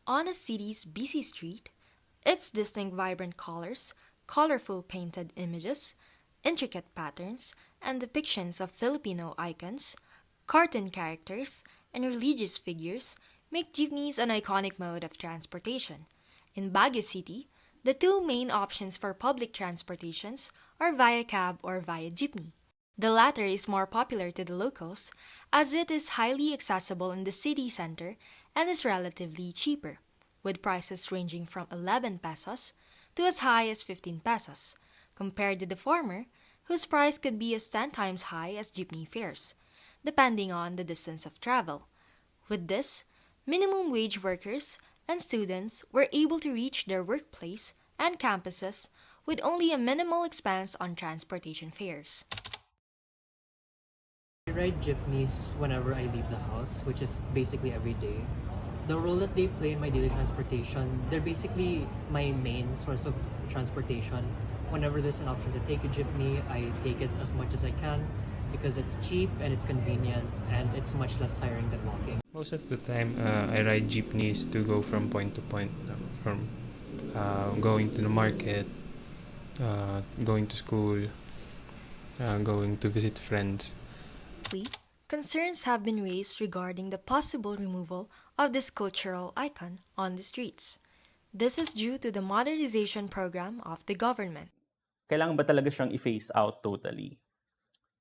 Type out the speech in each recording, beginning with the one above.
On a city's busy street, its distinct vibrant colors, colorful painted images, intricate patterns, and depictions of Filipino icons, cartoon characters, and religious figures make jeepneys an iconic mode of transportation. In Baguio City, the two main options for public transportations are via cab or via jeepney. The latter is more popular to the locals as it is highly accessible in the city center and is relatively cheaper, with prices ranging from 11 pesos to as high as 15 pesos, compared to the former, whose price could be as 10 times high as jeepney fares, depending on the distance of travel. With this, minimum wage workers and students were able to reach their workplace and campuses with only a minimal expense on transportation fares. I ride jeepneys whenever I leave the house, which is basically every day. The role that they play in my daily transportation, they're basically my main source of transportation. Whenever there's an option to take a jeepney, I take it as much as I can because it's cheap and it's convenient and it's much less tiring than walking. Most of the time, I ride jeepneys to go from point to point, from going to the market, going to school, going to visit friends. Concerns have been raised regarding the possible removal of this cultural icon on the streets. This is due to the modernization program of the government. Kailangan ba talaga siyang i-phase out totally?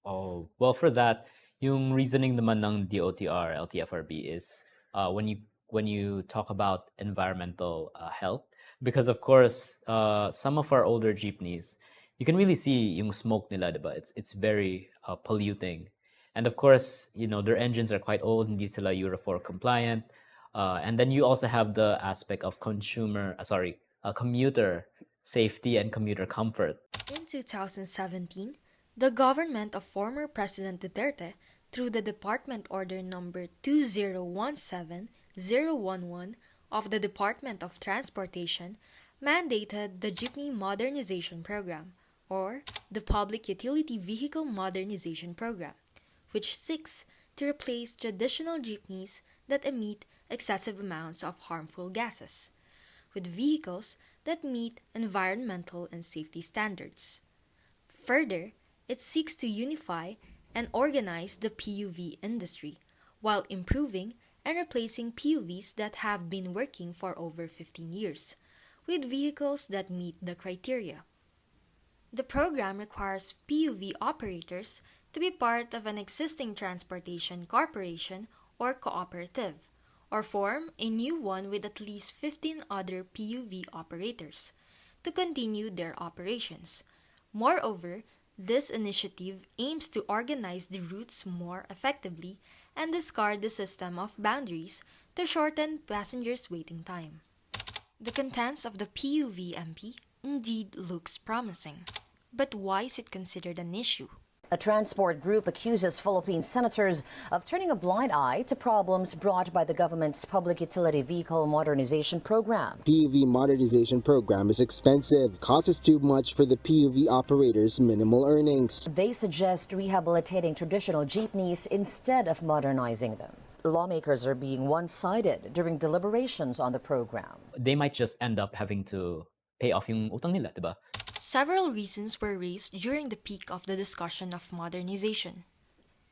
Oh, well, for that, yung reasoning naman ng DOTR, LTFRB is when you talk about environmental health, because of course, some of our older jeepneys, you can really see yung smoke nila, diba? It's very polluting. And of course, their engines are quite old, hindi sila Euro 4 compliant. And then you also have the aspect of commuter safety and commuter comfort. In 2017, the government of former President Duterte, through the Department Order Number 2017-011 of the Department of Transportation, mandated the Jeepney Modernization Program, or the Public Utility Vehicle Modernization Program, which seeks to replace traditional jeepneys that emit excessive amounts of harmful gases with vehicles that meet environmental and safety standards. Further, it seeks to unify and organize the PUV industry while improving and replacing PUVs that have been working for over 15 years with vehicles that meet the criteria. The program requires PUV operators to be part of an existing transportation corporation or cooperative, or form a new one with at least 15 other PUV operators to continue their operations. Moreover, this initiative aims to organize the routes more effectively and discard the system of boundaries to shorten passengers' waiting time. The contents of the PUVMP indeed looks promising. But why is it considered an issue? A transport group accuses Philippine senators of turning a blind eye to problems brought by the government's Public Utility Vehicle Modernization Program. PUV Modernization Program is expensive, costs too much for the PUV operators' minimal earnings. They suggest rehabilitating traditional jeepneys instead of modernizing them. Lawmakers are being one-sided during deliberations on the program. They might just end up having to pay off yung utang nila, diba? Several reasons were raised during the peak of the discussion of modernization.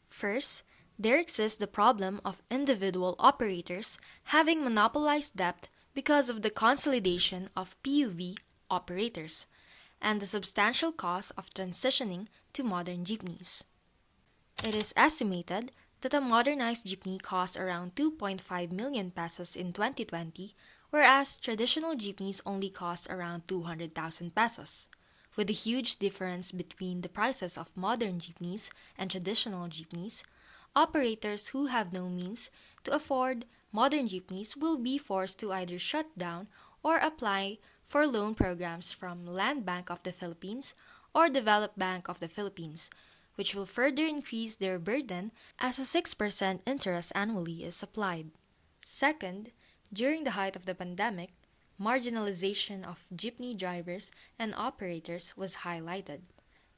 First, there exists the problem of individual operators having monopolized debt because of the consolidation of PUV operators and the substantial cost of transitioning to modern jeepneys. It is estimated that a modernized jeepney costs around 2.5 million pesos in 2020, whereas traditional jeepneys only cost around 200,000 pesos. With a huge difference between the prices of modern jeepneys and traditional jeepneys, operators who have no means to afford modern jeepneys will be forced to either shut down or apply for loan programs from Land Bank of the Philippines or Development Bank of the Philippines, which will further increase their burden as a 6% interest annually is applied. Second, during the height of the pandemic, marginalization of jeepney drivers and operators was highlighted.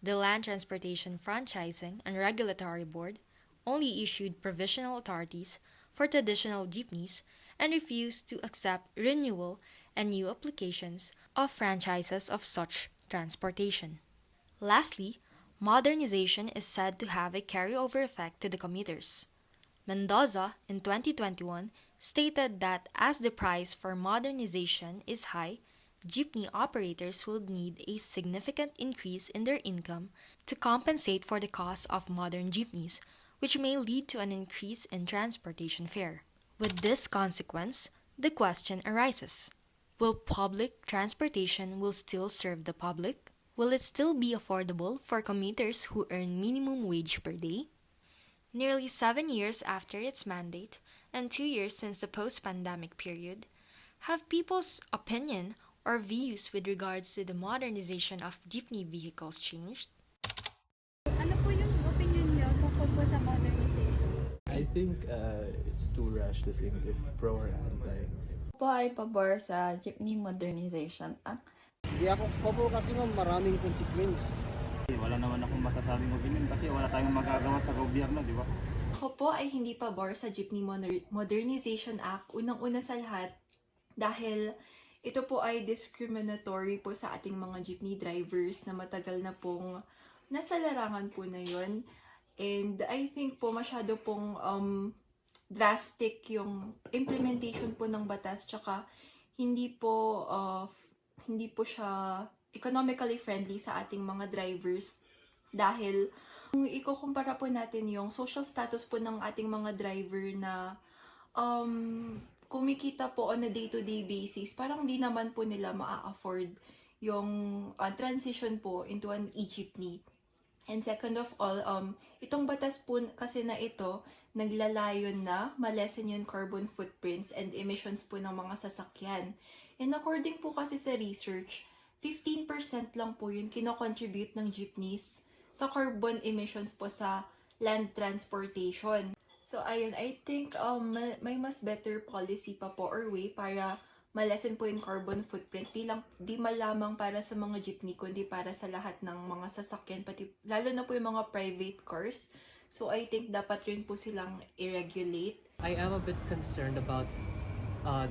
The Land Transportation Franchising and Regulatory Board only issued provisional authorities for traditional jeepneys and refused to accept renewal and new applications of franchises of such transportation. Lastly, modernization is said to have a carryover effect to the commuters. Mendoza, in 2021, stated that as the price for modernization is high, jeepney operators will need a significant increase in their income to compensate for the cost of modern jeepneys, which may lead to an increase in transportation fare. With this consequence, the question arises: will public transportation will still serve the public? Will it still be affordable for commuters who earn minimum wage per day? Nearly 7 years after its mandate and 2 years since the post-pandemic period, have people's opinion or views with regards to the modernization of jeepney vehicles changed? Ano po yung opinion niyo tungkol po sa modernization? I think it's too rash to think if pro or anti. Po ay pabor sa Jeepney Modernization Act. Hindi ako po kasi ma'am, maraming consequence. Wala naman akong masasabing opinion kasi wala tayong magagawa sa gobyerno, di ba? Ako po ay hindi pabor sa Jeepney Modernization Act, unang-una sa lahat, dahil ito po ay discriminatory po sa ating mga jeepney drivers na matagal na pong nasa larangan po na yon. And I think po masyado pong drastic yung implementation po ng batas, tsaka hindi po siya economically friendly sa ating mga drivers, dahil kung ikukumpara po natin yung social status po ng ating mga driver na kumikita po on a day-to-day basis, parang di naman po nila maa-afford yung transition po into an e-jeepney. And second of all, itong batas po kasi na ito, naglalayon na malesen yung carbon footprints and emissions po ng mga sasakyan. And according po kasi sa research, 15% lang po yun kino-contribute ng jeepneys sa carbon emissions po sa land transportation. So ayun, I think may mas better policy pa po or way para malesen po yung carbon footprint. Di malamang para sa mga jeepney, kundi para sa lahat ng mga sasakyan, pati lalo na po yung mga private cars. So I think dapat rin po silang i-regulate. I am a bit concerned about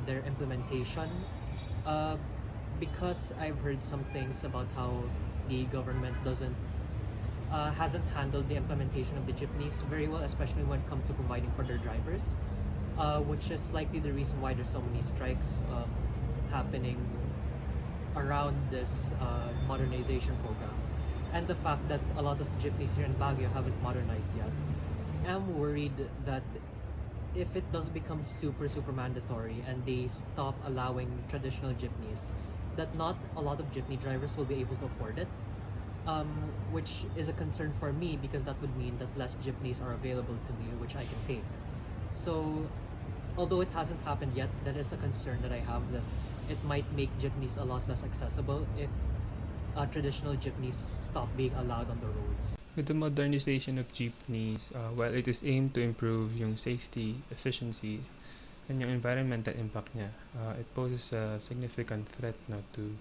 their implementation because I've heard some things about how the government hasn't handled the implementation of the jeepneys very well, especially when it comes to providing for their drivers, which is likely the reason why there's so many strikes happening around this modernization program, and the fact that a lot of jeepneys here in Baguio haven't modernized yet. I'm worried that if it does become super mandatory and they stop allowing traditional jeepneys, that not a lot of jeepney drivers will be able to afford it, which is a concern for me because that would mean that less jeepneys are available to me which I can take. So although it hasn't happened yet, that is a concern that I have, that it might make jeepneys a lot less accessible if traditional jeepneys stop being allowed on the roads. With the modernization of jeepneys, while it is aimed to improve yung safety, efficiency, and yung environmental impact niya, it poses a significant threat na to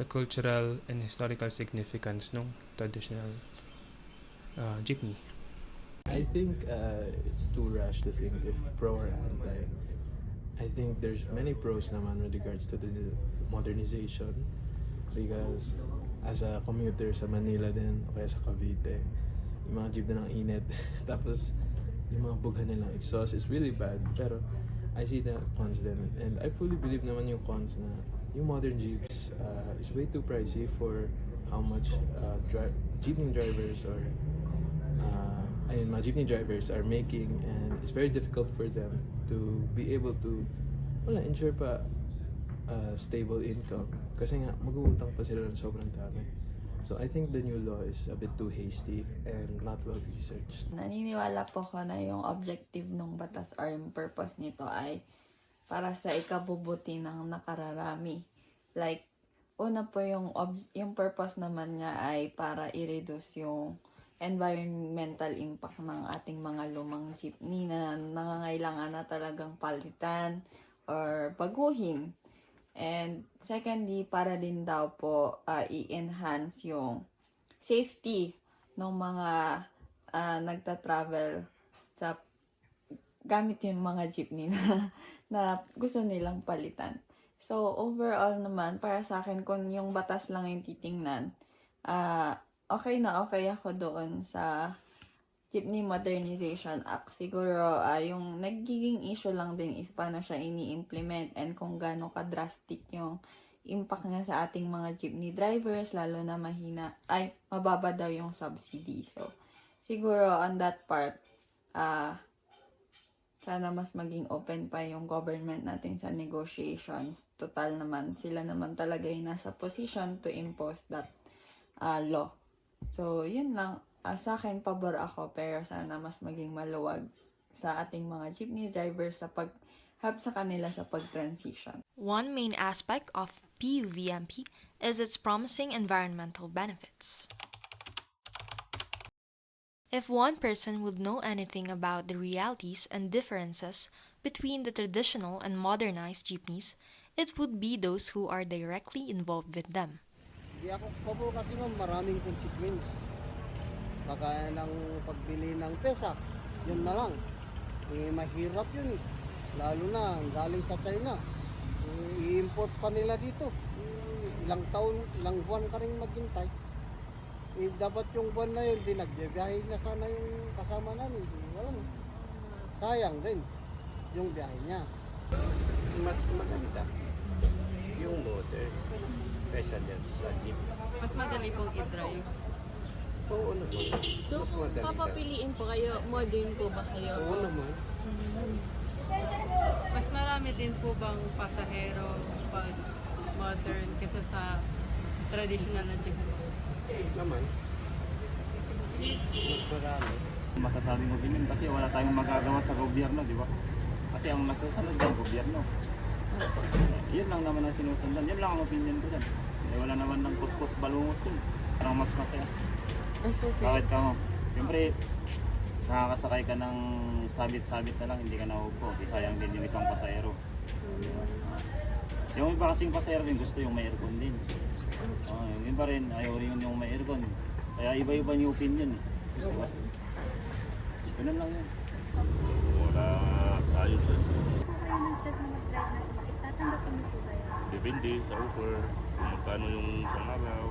the cultural and historical significance ng traditional jeepney. I think it's too rash to think if pro or anti. I think there's many pros naman with regards to the modernization, because as a commuter sa Manila din o kaya sa Cavite, yung mga jeep na ng init tapos yung mga bughan nilang exhaust is really bad, pero I see the cons din, and I fully believe naman yung cons na yung modern jeeps is way too pricey for how much jeepney drivers or mga jeepney drivers are making, and it's very difficult for them to be able to ensure pa stable income kasi nga mag-uutang pa sila ng sobrang dami. So I think the new law is a bit too hasty and not well researched. Naniniwala po ko na yung objective ng batas or yung purpose nito ay para sa ikabubuti ng nakararami. Like, una po yung purpose naman niya ay para i-reduce yung environmental impact ng ating mga lumang jeepney na nangangailangan na talagang palitan or baguhin. And secondly, para din daw po i-enhance yung safety ng mga nagta-travel sa gamit yung mga jeepney na gusto nilang palitan. So, overall naman, para sa akin, kung yung batas lang yung titingnan, okay na okay ako doon sa Jeepney Modernization Act. Siguro, yung nagiging issue lang din is paano siya ini-implement and kung gaano ka-drastic yung impact niya sa ating mga jeepney drivers, lalo na mababa daw yung subsidy. So, siguro on that part, sana mas maging open pa yung government natin sa negotiations. Total naman, sila naman talaga yung nasa position to impose that law. So, yun lang. Sa akin, pabor ako, pero sana mas maging maluwag sa ating mga jeepney drivers sa pag-help sa kanila sa pag-transition. One main aspect of PUVMP is its promising environmental benefits. If one person would know anything about the realities and differences between the traditional and modernized jeepneys, it would be those who are directly involved with them. Hindi ako pabor kasi ma'am, maraming consequence. Kagaya ng pagbili ng pesa, yun na lang. Mahirap yun eh. Lalo na, galing sa China. I-import pa nila dito. Ilang taon, ilang buwan ka rin maghintay. Dapat yung buwan na yun, nagbiyahe na sana yung kasama namin. Walang, sayang din yung biyahe niya. Mas maganda yung motor kaysa dyan sa jeep. Mas madali pong i-drive. Oo naman. So, kung papapiliin po kayo, modern po ba kayo? Oo naman. Mas marami din po bang pasahero pag modern kaysa sa traditional na jeep? Naman. Mas marami. Masasabing opinion kasi wala tayong magagawa sa gobyerno, di ba? Kasi ang nasusunod ng gobyerno. Yun lang naman ang sinusundan. Yun lang ang opinion ko dyan. Wala naman ng kuskus balungos yun. Parang mas masaya. Bakit ka mo? Siyempre, nakakasakay ka ng sabit-sabit na lang, hindi ka naupo. Sayang din yung isang pasahero. Yung iba kasing pasahero din gusto yung may aircon din. Yung iba rin, ayaw rin yung may aircon. Kaya iba-iba yung opinion. Diba? Ganun lang yun. Wala sa ayos eh. Kung kayo nag-just na mag-drive ng Egypt, tatanggapin niyo po kayo? Depende sa offer, kung magkano yung isang araw.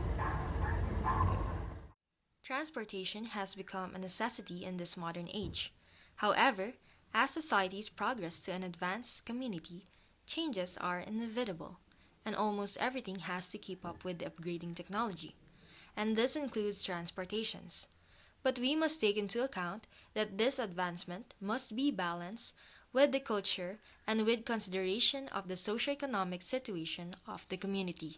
Transportation has become a necessity in this modern age. However, as societies progress to an advanced community, changes are inevitable, and almost everything has to keep up with the upgrading technology, and this includes transportations. But we must take into account that this advancement must be balanced with the culture and with consideration of the socioeconomic situation of the community.